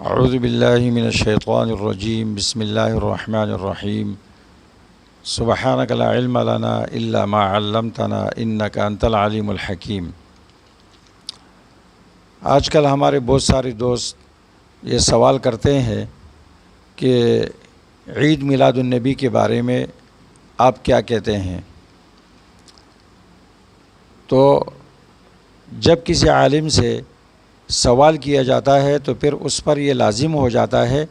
اعوذ باللہ من الشیطان الرجیم بسم اللہ الرحمن الرحیم سبحانک لا علم لنا الا ما علمتنا انک انت العلیم الحکیم۔ آج کل ہمارے بہت سارے دوست یہ سوال کرتے ہیں کہ عید میلاد النبی کے بارے میں آپ کیا کہتے ہیں؟ تو جب کسی عالم سے سوال کیا جاتا ہے تو پھر اس پر یہ لازم ہو جاتا ہے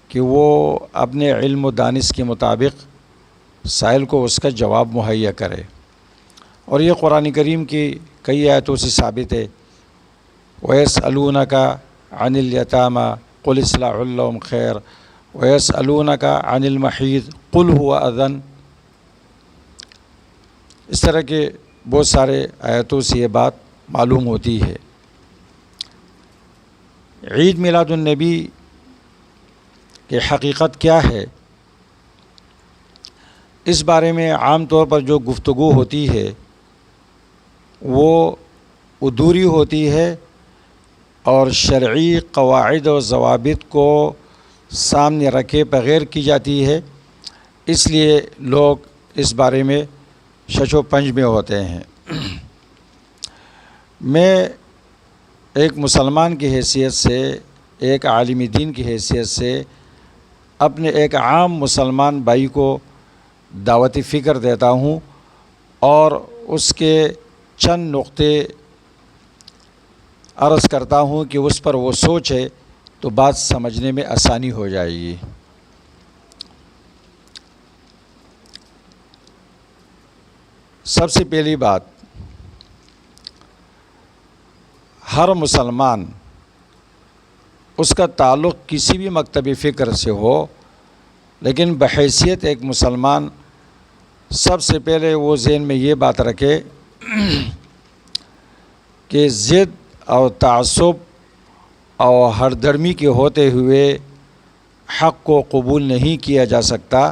کہ وہ اپنے علم و دانش کے مطابق سائل کو اس کا جواب مہیا کرے، اور یہ قرآن کریم کی کئی آیتوں سے ثابت ہے۔ وَيَسْأَلُونَكَ عَنِ الْيَتَامَى قُلْ إِصْلَاحٌ لَهُمْ خَيْرٌ وَيَسْأَلُونَكَ عَنِ الْمَحِيضِ قُلْ هُوَ أَذًى۔ اس طرح کے بہت سارے آیتوں سے یہ بات معلوم ہوتی ہے۔ عید میلاد النبی کی حقیقت کیا ہے، اس بارے میں عام طور پر جو گفتگو ہوتی ہے وہ ادھوری ہوتی ہے اور شرعی قواعد و ضوابط کو سامنے رکھے بغیر کی جاتی ہے، اس لیے لوگ اس بارے میں شش و پنج میں ہوتے ہیں۔ میں ایک مسلمان کی حیثیت سے، ایک عالم دین کی حیثیت سے اپنے ایک عام مسلمان بھائی کو دعوت فکر دیتا ہوں اور اس کے چند نقطے عرض کرتا ہوں کہ اس پر وہ سوچے تو بات سمجھنے میں آسانی ہو جائے گی۔ سب سے پہلی بات، ہر مسلمان اس کا تعلق کسی بھی مکتب فکر سے ہو، لیکن بحیثیت ایک مسلمان سب سے پہلے وہ ذہن میں یہ بات رکھے کہ ضد اور تعصب اور ہر درمی کے ہوتے ہوئے حق کو قبول نہیں کیا جا سکتا۔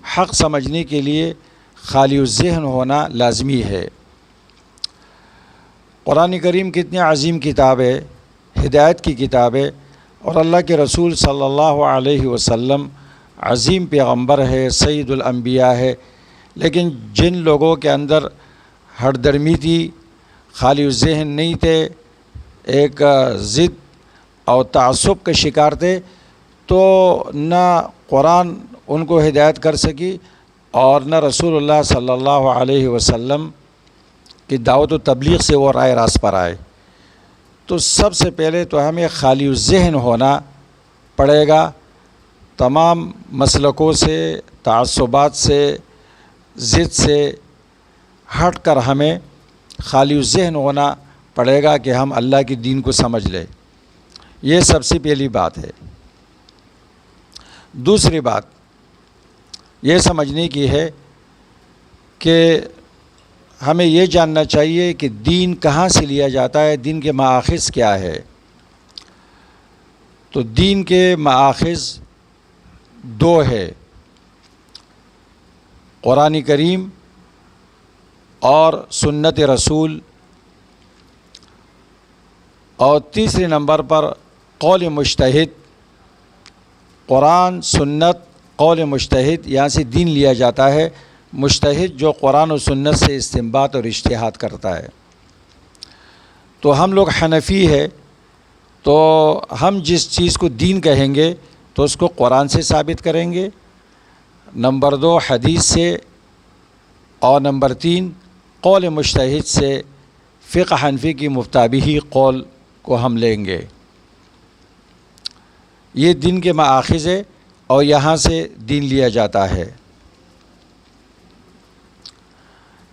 حق سمجھنے کے لیے خالی الذہن ہونا لازمی ہے۔ قرآن کریم کتنی عظیم کتاب ہے، ہدایت کی کتاب ہے، اور اللہ کے رسول صلی اللہ علیہ وسلم عظیم پیغمبر ہے، سید الانبیاء ہے، لیکن جن لوگوں کے اندر ہر درمی تھی، خالی الذہن نہیں تھے، ایک ضد اور تعصب کے شکار تھے، تو نہ قرآن ان کو ہدایت کر سکی اور نہ رسول اللہ صلی اللہ علیہ وسلم کی دعوت و تبلیغ سے وہ رائے راست پر آئے۔ تو سب سے پہلے تو ہمیں خالی الذہن ہونا پڑے گا، تمام مسلکوں سے، تعصبات سے، ضد سے ہٹ کر ہمیں خالی الذہن ہونا پڑے گا کہ ہم اللہ کے دین کو سمجھ لیں۔ یہ سب سے پہلی بات ہے۔ دوسری بات یہ سمجھنے کی ہے کہ ہمیں یہ جاننا چاہیے کہ دین کہاں سے لیا جاتا ہے، دین کے مآخذ کیا ہے۔ تو دین کے مآخذ دو ہے، قرآن کریم اور سنت رسول، اور تیسرے نمبر پر قول مجتہد۔ قرآن، سنت، قول مجتہد، یہاں سے دین لیا جاتا ہے۔ مجتہد جو قرآن و سنت سے استنباط اور اجتہاد کرتا ہے۔ تو ہم لوگ حنفی ہے، تو ہم جس چیز کو دین کہیں گے تو اس کو قرآن سے ثابت کریں گے، نمبر دو حدیث سے، اور نمبر تین قول مجتہد سے، فقہ حنفی کی مفتابی قول کو ہم لیں گے۔ یہ دین کے مآخذ ہے اور یہاں سے دین لیا جاتا ہے،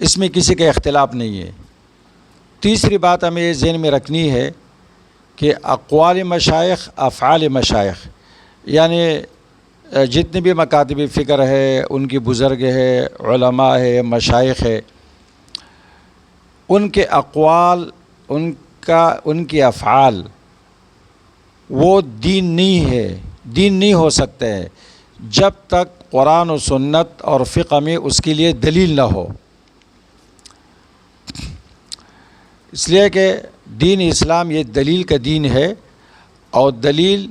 اس میں کسی کا اختلاف نہیں ہے۔ تیسری بات ہمیں یہ ذہن میں رکھنی ہے کہ اقوال مشائخ، افعال مشائخ، یعنی جتنے بھی مکاتب فکر ہے، ان کی بزرگ ہے، علماء ہے، مشائخ ہے، ان کے اقوال، ان کے افعال وہ دین نہیں ہے، دین نہیں ہو سکتے ہیں جب تک قرآن و سنت اور فقہ میں اس کے لیے دلیل نہ ہو۔ اس لیے کہ دین اسلام یہ دلیل کا دین ہے، اور دلیل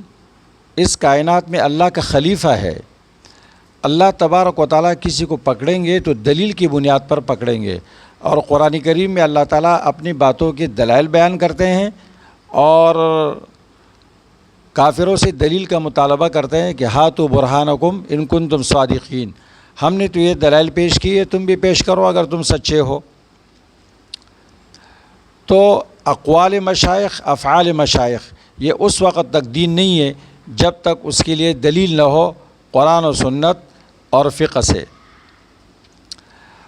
اس کائنات میں اللہ کا خلیفہ ہے. اللہ تبارک و تعالیٰ کسی کو پکڑیں گے تو دلیل کی بنیاد پر پکڑیں گے، اور قرآن کریم میں اللہ تعالیٰ اپنی باتوں کے دلائل بیان کرتے ہیں اور کافروں سے دلیل کا مطالبہ کرتے ہیں کہ ہاتوا برہانکم ان کنتم صادقین، ہم نے تو یہ دلائل پیش کی ہے، تم بھی پیش کرو اگر تم سچے ہو. تو اقوال مشائخ، افعال مشائخ، یہ اس وقت تک دین نہیں ہے جب تک اس کے لیے دلیل نہ ہو قرآن و سنت اور فقہ سے.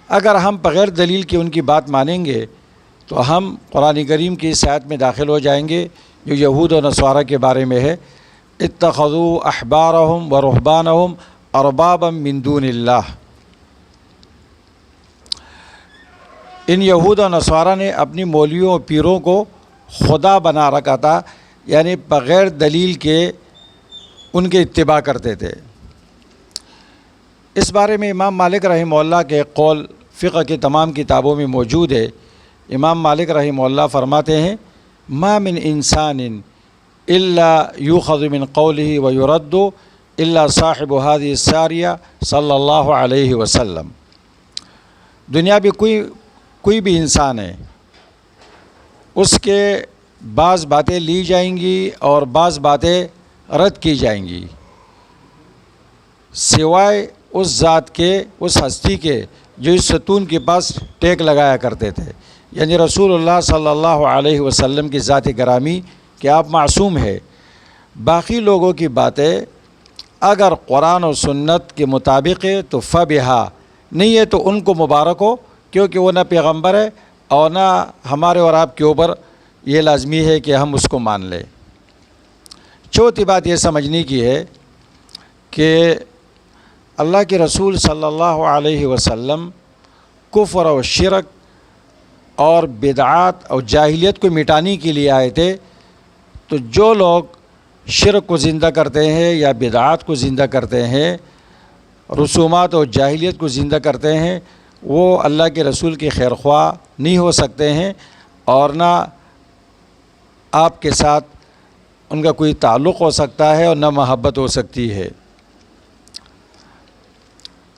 اگر ہم بغیر دلیل کے ان کی بات مانیں گے تو ہم قرآن کریم کی اس آیت میں داخل ہو جائیں گے جو یہود و نصارہ کے بارے میں ہے، اتخذوا احبارهم و رہبانهم اربابا من دون اللہ. ان یہود و نصارہ نے اپنی مولویوں و پیروں کو خدا بنا رکھا تھا، یعنی بغیر دلیل کے ان کے اتباع کرتے تھے. اس بارے میں امام مالک رحمہ اللہ کے قول فقہ کی تمام کتابوں میں موجود ہے. امام مالک رحمہ اللہ فرماتے ہیں ما من انسان الا یؤخذ من قوله ویرد الا صاحب هذه الساریہ صلی اللہ علیہ وسلم. دنیا میں کوئی بھی انسان ہے، اس کے بعض باتیں لی جائیں گی اور بعض باتیں رد کی جائیں گی، سوائے اس ذات کے، اس ہستی کے جو اس ستون کے پاس ٹیک لگایا کرتے تھے، یعنی رسول اللہ صلی اللہ علیہ وسلم کی ذات گرامی کہ آپ معصوم ہے. باقی لوگوں کی باتیں اگر قرآن و سنت کے مطابق ہے تو فبہا، نہیں ہے تو ان کو مبارک ہو، کیونکہ وہ نہ پیغمبر ہے اور نہ ہمارے اور آپ کے اوپر یہ لازمی ہے کہ ہم اس کو مان لیں. چوتھی بات یہ سمجھنے کی ہے کہ اللہ کے رسول صلی اللہ علیہ وسلم کفر و شرک اور بدعات اور جاہلیت کو مٹانے کے لیے آئے تھے. تو جو لوگ شرک کو زندہ کرتے ہیں یا بدعات کو زندہ کرتے ہیں، رسومات اور جاہلیت کو زندہ کرتے ہیں، وہ اللہ کے رسول کے خیر خواہ نہیں ہو سکتے ہیں اور نہ آپ کے ساتھ ان کا کوئی تعلق ہو سکتا ہے اور نہ محبت ہو سکتی ہے.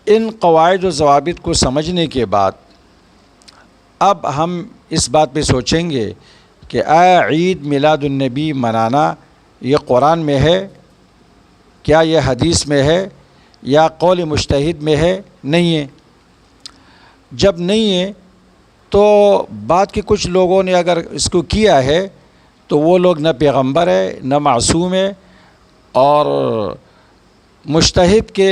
ان قواعد و ضوابط کو سمجھنے کے بعد اب ہم اس بات پہ سوچیں گے کہ آیا عید میلاد النبی منانا یہ قرآن میں ہے، کیا یہ حدیث میں ہے یا قول مجتہد میں ہے؟ نہیں ہے. جب نہیں ہے تو بعد کے کچھ لوگوں نے اگر اس کو کیا ہے تو وہ لوگ نہ پیغمبر ہے نہ معصوم ہے، اور مجتہد کے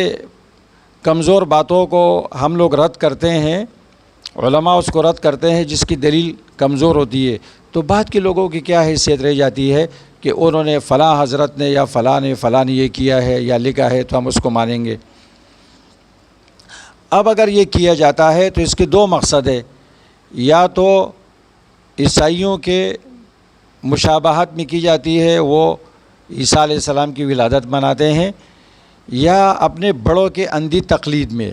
کمزور باتوں کو ہم لوگ رد کرتے ہیں، علماء اس کو رد کرتے ہیں جس کی دلیل کمزور ہوتی ہے. تو بعد کے لوگوں کی کیا حیثیت رہ جاتی ہے کہ انہوں نے فلاں حضرت نے یا فلاں نے یہ کیا ہے یا لکھا ہے تو ہم اس کو مانیں گے. اب اگر یہ کیا جاتا ہے تو اس کے دو مقصد ہے، یا تو عیسائیوں کے مشابہت میں کی جاتی ہے، وہ عیسیٰ علیہ السلام کی ولادت مناتے ہیں، یا اپنے بڑوں کے اندھی تقلید میں،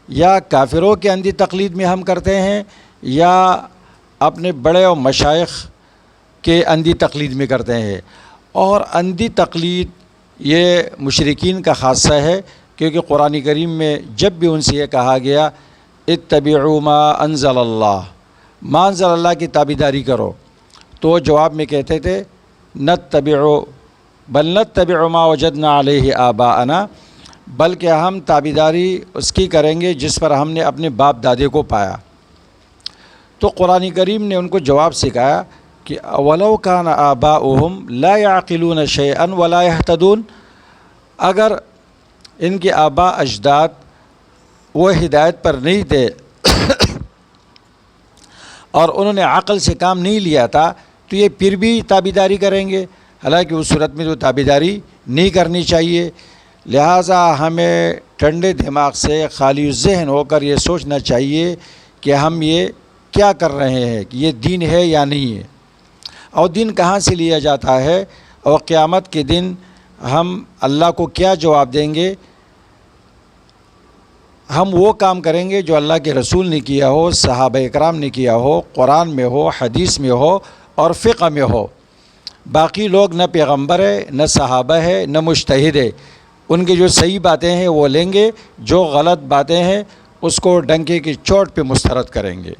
یا کافروں کے اندھی تقلید میں ہم کرتے ہیں، یا اپنے بڑے اور مشائخ کے اندھی تقلید میں کرتے ہیں. اور اندھی تقلید یہ مشرکین کا خاصہ ہے، کیونکہ قرآن کریم میں جب بھی ان سے یہ کہا گیا اتبعوا ما انزل اللہ، ما انزل اللہ کی تابعداری کرو، تو وہ جواب میں کہتے تھے بل نتبع ما وجدنا علیہ آباءنا، بلکہ ہم تابعداری اس کی کریں گے جس پر ہم نے اپنے باپ دادے کو پایا. تو قرآن کریم نے ان کو جواب سکھایا کہ وَلَوْ كَانَ آبَاؤُهُمْ لَا يَعْقِلُونَ شَيْئًا وَلَا يَهْتَدُونَ، اگر ان کے آباء اجداد وہ ہدایت پر نہیں تھے اور انہوں نے عقل سے کام نہیں لیا تھا تو یہ پھر بھی تابعداری کریں گے، حالانکہ اس صورت میں تو تابعداری نہیں کرنی چاہیے. لہٰذا ہمیں ٹھنڈے دماغ سے خالی ذہن ہو کر یہ سوچنا چاہیے کہ ہم یہ کیا کر رہے ہیں، کہ یہ دین ہے یا نہیں ہے، اور دین کہاں سے لیا جاتا ہے، اور قیامت کے دن ہم اللہ کو کیا جواب دیں گے. ہم وہ کام کریں گے جو اللہ کے رسول نے کیا ہو، صحابہ اکرام نے کیا ہو، قرآن میں ہو، حدیث میں ہو اور فقہ میں ہو. باقی لوگ نہ پیغمبر ہے، نہ صحابہ ہے، نہ مجتہد ہے، ان کی جو صحیح باتیں ہیں وہ لیں گے، جو غلط باتیں ہیں اس کو ڈنکے کی چوٹ پہ مسترد کریں گے۔